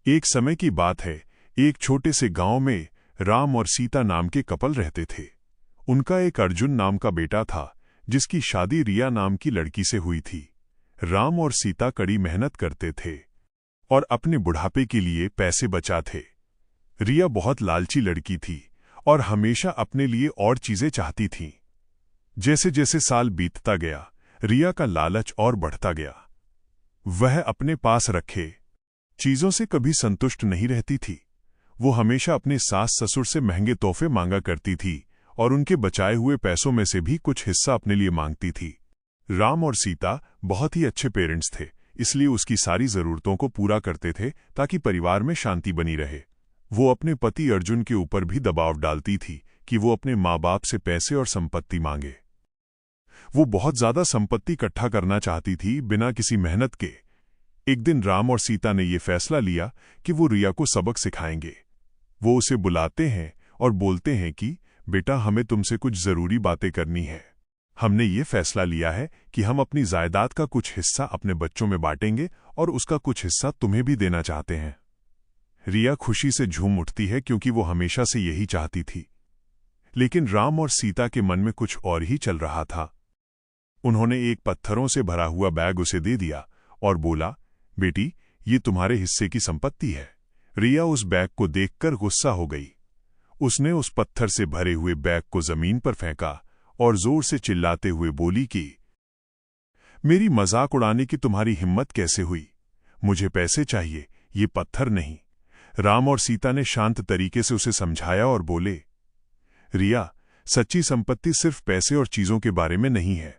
एक समय की बात है, एक छोटे से गांव में राम और सीता नाम के कपल रहते थे। उनका एक अर्जुन नाम का बेटा था, जिसकी शादी रिया नाम की लड़की से हुई थी। राम और सीता कड़ी मेहनत करते थे और अपने बुढ़ापे के लिए पैसे बचाते। रिया बहुत लालची लड़की थी और हमेशा अपने लिए और चीजें चाहती थी। जैसे जैसे साल बीतता गया, रिया का लालच और बढ़ता गया। वह अपने पास रखे चीजों से कभी संतुष्ट नहीं रहती थी। वो हमेशा अपने सास ससुर से महंगे तोहफे मांगा करती थी और उनके बचाए हुए पैसों में से भी कुछ हिस्सा अपने लिए मांगती थी। राम और सीता बहुत ही अच्छे पेरेंट्स थे, इसलिए उसकी सारी जरूरतों को पूरा करते थे ताकि परिवार में शांति बनी रहे। वो अपने पति अर्जुन के ऊपर भी दबाव डालती थी कि वो अपने माँ बाप से पैसे और संपत्ति मांगे। वो बहुत ज्यादा संपत्ति इकट्ठा करना चाहती थी बिना किसी मेहनत के। एक दिन राम और सीता ने यह फैसला लिया कि वो रिया को सबक सिखाएंगे। वो उसे बुलाते हैं और बोलते हैं कि बेटा, हमें तुमसे कुछ जरूरी बातें करनी है। हमने ये फैसला लिया है कि हम अपनी जायदाद का कुछ हिस्सा अपने बच्चों में बांटेंगे और उसका कुछ हिस्सा तुम्हें भी देना चाहते हैं। रिया खुशी से झूम उठती है क्योंकि वो हमेशा से यही चाहती थी। लेकिन राम और सीता के मन में कुछ और ही चल रहा था। उन्होंने एक पत्थरों से भरा हुआ बैग उसे दे दिया और बोला, बेटी, ये तुम्हारे हिस्से की संपत्ति है। रिया उस बैग को देखकर गुस्सा हो गई। उसने उस पत्थर से भरे हुए बैग को जमीन पर फेंका और जोर से चिल्लाते हुए बोली कि मेरी मजाक उड़ाने की तुम्हारी हिम्मत कैसे हुई? मुझे पैसे चाहिए, ये पत्थर नहीं। राम और सीता ने शांत तरीके से उसे समझाया और बोले, रिया, सच्ची संपत्ति सिर्फ पैसे और चीजों के बारे में नहीं है।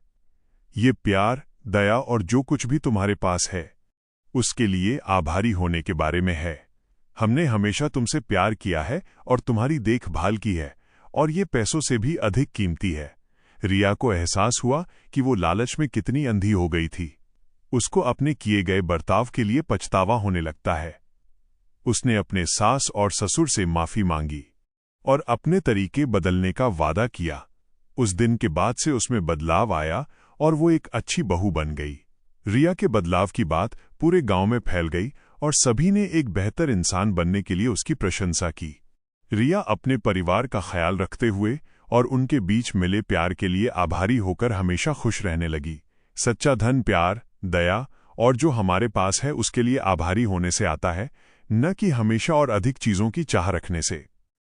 ये प्यार, दया और जो कुछ भी तुम्हारे पास है, उसके लिए आभारी होने के बारे में है। हमने हमेशा तुमसे प्यार किया है और तुम्हारी देखभाल की है, और ये पैसों से भी अधिक कीमती है। रिया को एहसास हुआ कि वो लालच में कितनी अंधी हो गई थी। उसको अपने किए गए बर्ताव के लिए पछतावा होने लगता है। उसने अपने सास और ससुर से माफी मांगी और अपने तरीके बदलने का वादा किया। उस दिन के बाद से उसमें बदलाव आया और वो एक अच्छी बहू बन गई। रिया के बदलाव की बात पूरे गांव में फैल गई और सभी ने एक बेहतर इंसान बनने के लिए उसकी प्रशंसा की। रिया अपने परिवार का ख्याल रखते हुए और उनके बीच मिले प्यार के लिए आभारी होकर हमेशा खुश रहने लगी। सच्चा धन प्यार, दया और जो हमारे पास है उसके लिए आभारी होने से आता है, न कि हमेशा और अधिक चीजों की चाह रखने से।